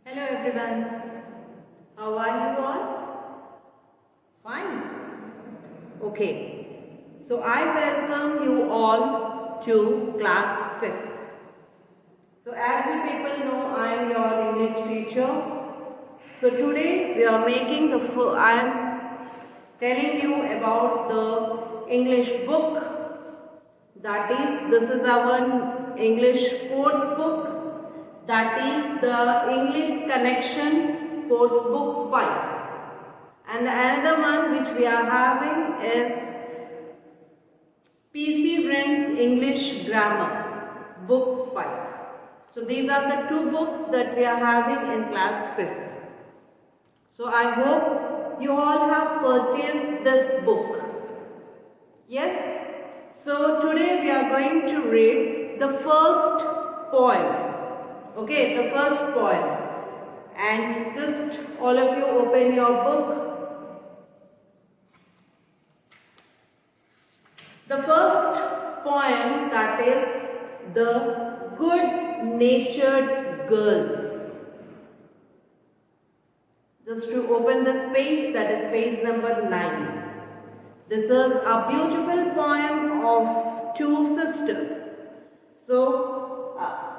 Hello everyone. How are you all? Fine. Okay. So I welcome you all to class 5th. So as you people know, I am your English teacher. So today we are making I am telling you about the English book. That is, this is our English course book. That is the English Connection course book 5. And the another one which we are having is PC Friends English Grammar book 5. So these are the two books that we are having in class 5th. So I hope you all have purchased this book. Yes? So today we are going to read the first poem. Okay, the first poem. And just all of you open your book. The first poem, that is The Good-Natured Girls. Just to open this page, that is page number 9. This is a beautiful poem of two sisters. So,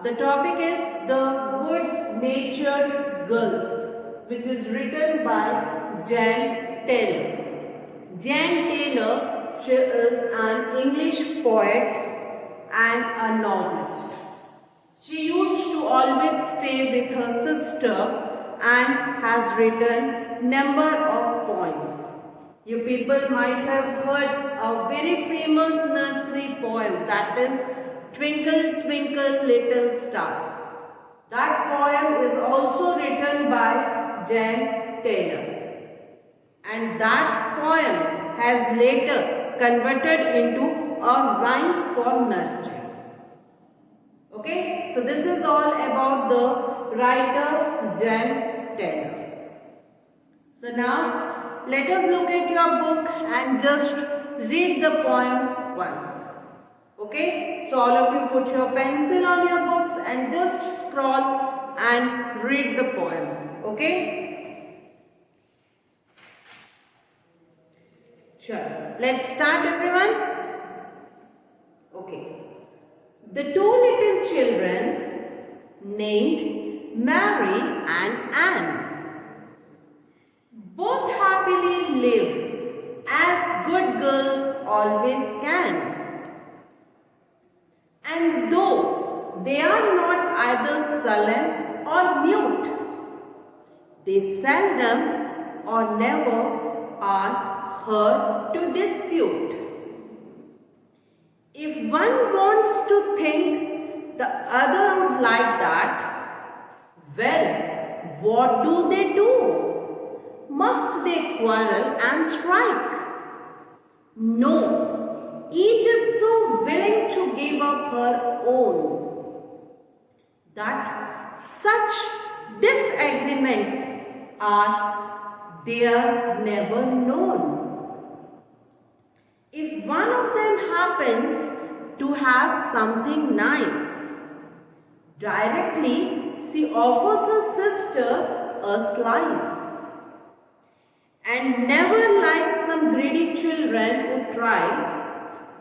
the topic is The Good-Natured Girls, which is written by Jan Taylor. Jan Taylor, she is an English poet and a novelist. She used to always stay with her sister and has written number of poems. You people might have heard a very famous nursery poem, that is Twinkle Twinkle Little Star. That poem is also written by Jan Taylor. And that poem has later converted into a rhyme for nursery. Okay, so this is all about the writer Jan Taylor. So now let us look at your book and just read the poem once. Okay, so all of you put your pencil on your books and just scroll and read the poem. Okay. Sure. Let's start, everyone. Okay. The two little children named Mary and Anne both happily live as good girls always can. And though they are not either sullen or mute, they seldom or never are heard to dispute. If one wants to think the other would like that, well, what do they do? Must they quarrel and strike? No, each is so willing to give up her own that such disagreements are there never known. If one of them happens to have something nice, directly she offers her sister a slice. And never like some greedy children who try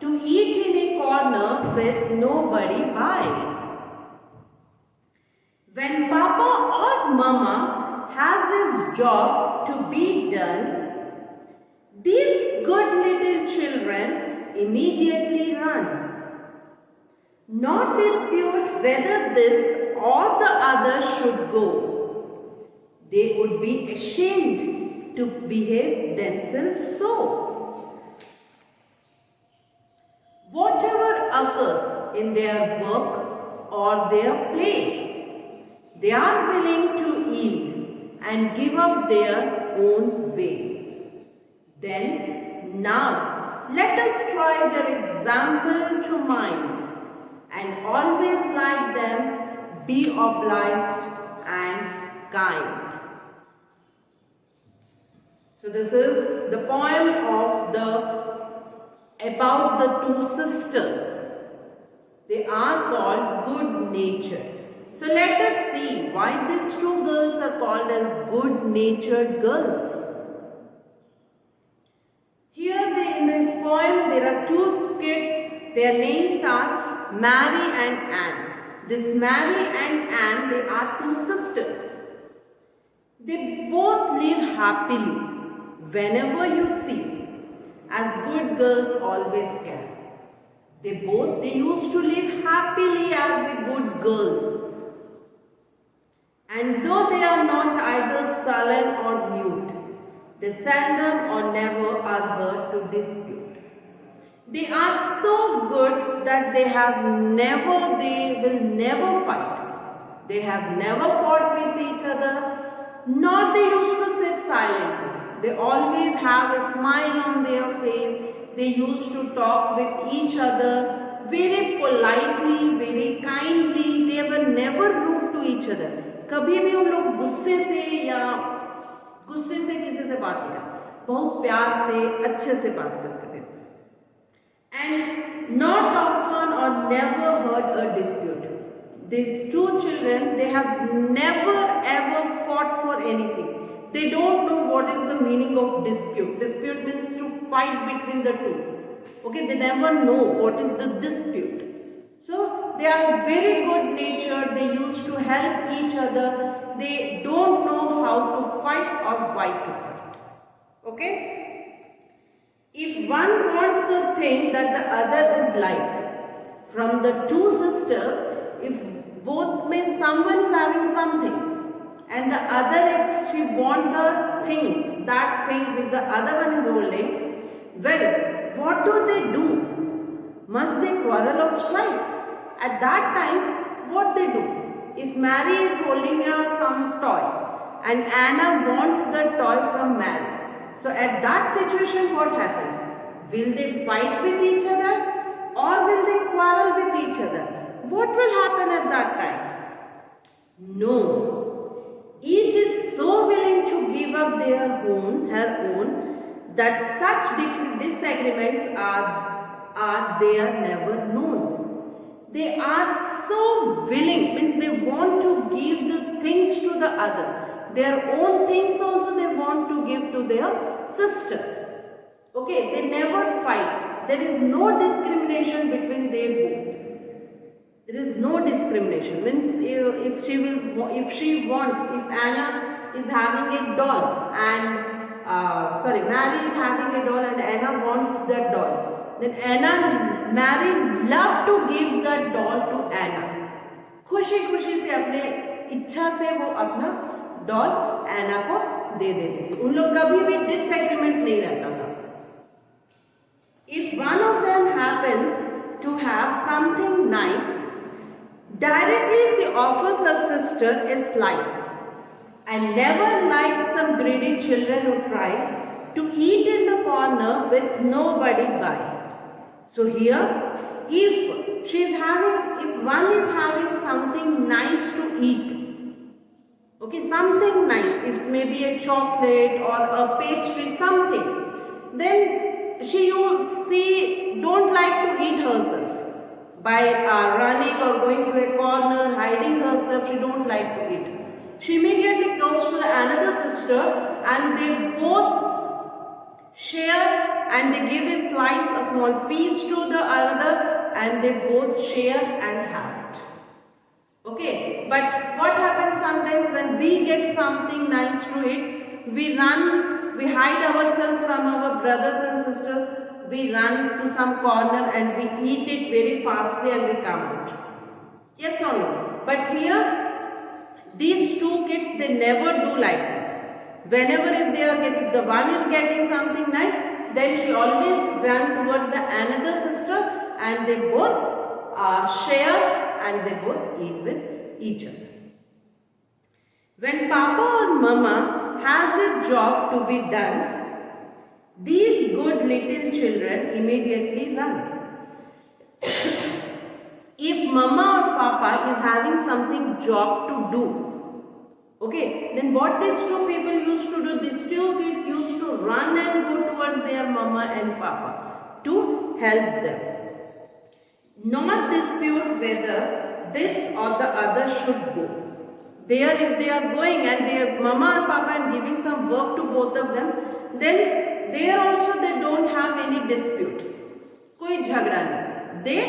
to eat in a corner with nobody by. When Papa or Mama has his job to be done, these good little children immediately run. Not dispute whether this or the other should go. They would be ashamed to behave themselves so. Whatever occurs in their work or their play, they are willing to yield and give up their own way. Then, now, let us try their example to mind and always like them be obliged and kind. So this is the poem about the two sisters. They are called good natured. So let us see why these two girls are called as good-natured girls. Here in this poem there are two kids, their names are Mary and Anne. This Mary and Anne, they are two sisters. They both live happily. Whenever you see, as good girls always can. They used to live happily as the good girls. And though they are not either sullen or mute, they seldom or never are heard to dispute. They are so good that they will never fight. They have never fought with each other, nor they used to sit silently. They always have a smile on their face. They used to talk with each other very politely, very kindly. They were never rude to each other. कभी भी उन लोग गुस्से से किसी से बात नहीं करते, बहुत प्यार से अच्छे से बात करते थे. And not often or never heard a dispute. These two children, they have never ever fought for anything. They don't know what is the meaning of dispute. Dispute means to fight between the two. Okay, they never know what is the dispute. So they are very good natured. They used to help each other. They don't know how to fight or why to fight. Okay? If one wants a thing that the other would like, from the two sisters, if both means someone is having something, and the other, if she wants the thing, that thing which the other one is holding, well, what do? Must they quarrel or strike? At that time, what they do? If Mary is holding some toy and Anna wants the toy from Mary, so at that situation, what happens? Will they fight with each other or will they quarrel with each other? What will happen at that time? No. Each is so willing to give up her own, that such disagreements are never known. They are so willing, means they want to give the things to the other. Their own things also they want to give to their sister. Okay, they never fight. There is no discrimination between them both. There is no discrimination. Means if Anna is having a doll and Mary is having a doll and Anna wants that doll, then Mary love to give that doll to Anna. खुशी से अपने इच्छा से वो अपना doll एना को दे देती थी. उन लोग कभी भी डिसएग्रीमेंट नहीं रहता था. If one of them happens to have something nice, directly she offers her sister a slice, and never like some greedy children who try to eat in the corner with nobody by. So here, if one is having something nice to eat, okay, something nice, if maybe a chocolate or a pastry, something, then she don't like to eat herself. By running or going to a corner, hiding herself, she don't like to eat. She immediately goes to another sister and they both share and they give a slice, a small piece to the other, and they both share and have it. Okay, but what happens sometimes when we get something nice to eat, we run, we hide ourselves from our brothers and sisters, we run to some corner and we eat it very fastly and we come out. Yes or no? But here, these two kids, they never do like that. Whenever if the one is getting something nice, then she always ran towards the another sister and they both share and they both eat with each other. When Papa or Mama has a job to be done, these good little children immediately run. If Mama or Papa is having something job to do, okay, then what these two people used to do, these two kids used to run and go towards their Mama and Papa to help them. Not dispute whether this or the other should go. There, if they are going and their mama or papa and giving some work to both of them, then there also they don't have any disputes. Koi jhagda nahi. They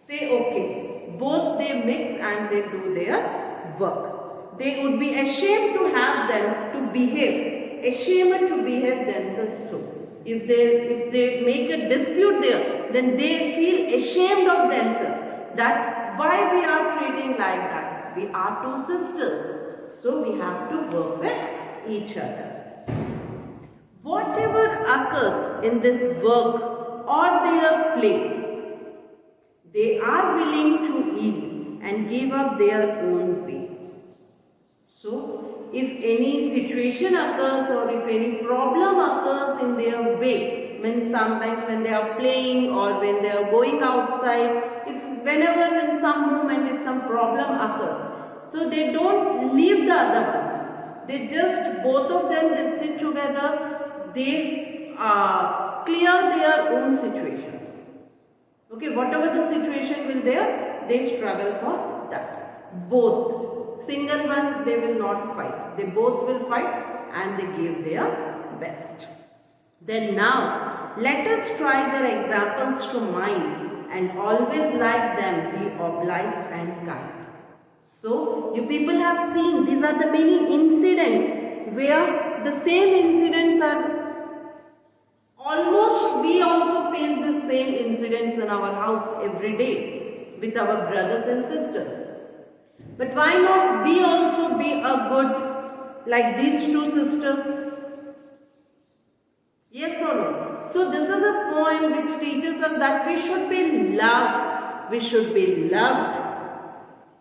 say okay. Both they mix and they do their work. They would be ashamed to have them to behave, ashamed to behave themselves so. If they make a dispute there, then they feel ashamed of themselves that why we are treating like that. We are two sisters, so we have to work with each other. Whatever occurs in this work or their play, they are willing to yield and give up their own way. So, if any situation occurs or if any problem occurs in their way, means sometimes when they are playing or when they are going outside, whenever in some moment if some problem occurs, so they don't leave the other one. They just, both of them, they sit together, they clear their own situations. Okay, whatever the situation will there, they struggle for that. Both. Single one, they will not fight. They both will fight and they give their best. Then now, let us try their examples to mind and always like them be obliged and kind. So, you people have seen these are the many incidents where the same incidents are almost, we also face the same incidents in our house every day with our brothers and sisters. But why not we also be a good like these two sisters? Yes or no? So this is a poem which teaches us that we should be loved. We should be loved.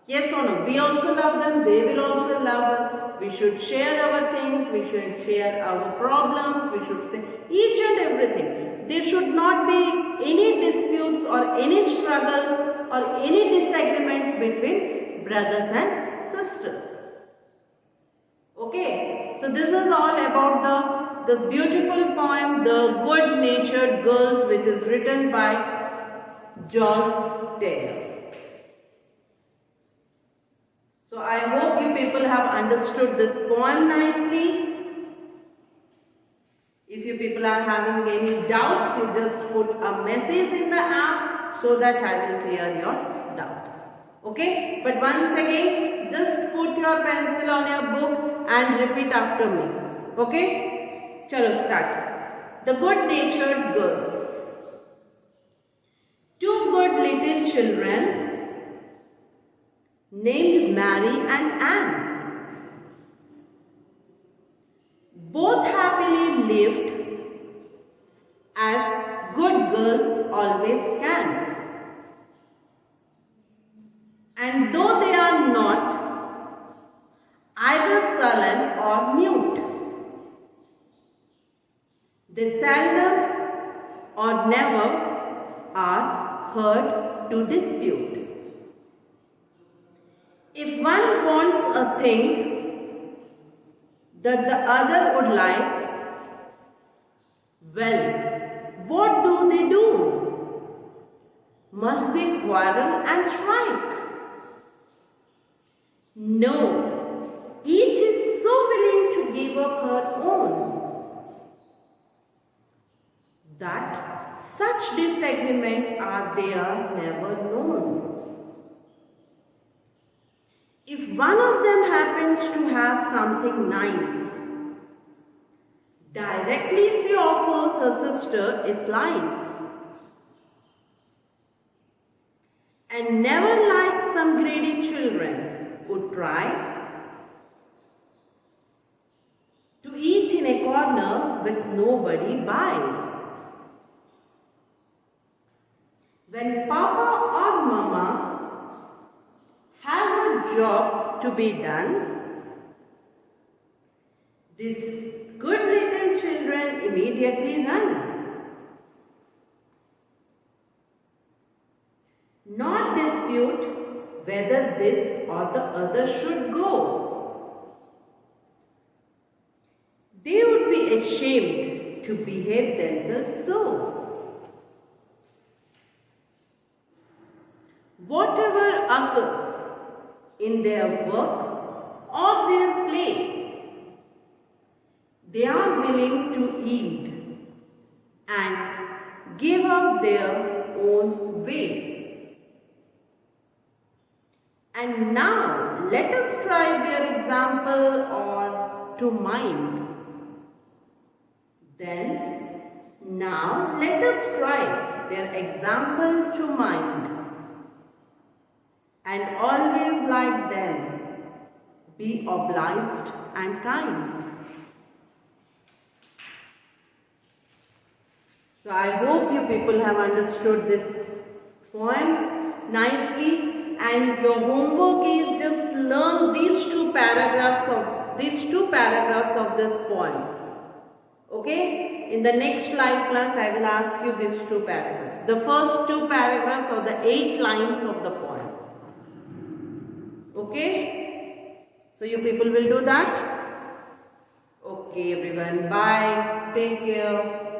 Yes or no? We also love them. They will also love us. We should share our things. We should share our problems. We should say each and everything. There should not be any disputes or any struggles or any disagreements between brothers and sisters. Okay, so this is all about this beautiful poem, The Good Natured Girls, which is written by John Taylor. So I hope you people have understood this poem nicely. If you people are having any doubt, you just put a message in the app so that I will clear your doubts. Okay, but once again, just put your pencil on your book and repeat after me. Okay, chalo start. The Good Natured Girls. Two good little children named Mary and Anne. Both happily lived as good girls always can. And though they are not either sullen or mute, they seldom or never are heard to dispute. If one wants a thing that the other would like, well, what do they do? Must they quarrel and strike? No, each is so willing to give up her own that such disagreements are there never known. If one of them happens to have something nice, directly she offers her sister a slice. And never like some greedy children would try to eat in a corner with nobody by. When Papa or Mama has a job to be done, these good little children immediately run, not dispute whether this or the other should go. They would be ashamed to behave themselves so. Whatever occurs in their work or their play, they are willing to yield and give up their own way. And now let us try their example on to mind. Then now let us try their example to mind. And always like them, be obliged and kind. So I hope you people have understood this poem nicely, and your homework is just learn these two paragraphs of this poem. Okay? In the next live class I will ask you these two paragraphs. The first two paragraphs or the 8 lines of the poem. Okay? So you people will do that? Okay everyone, bye. Take care.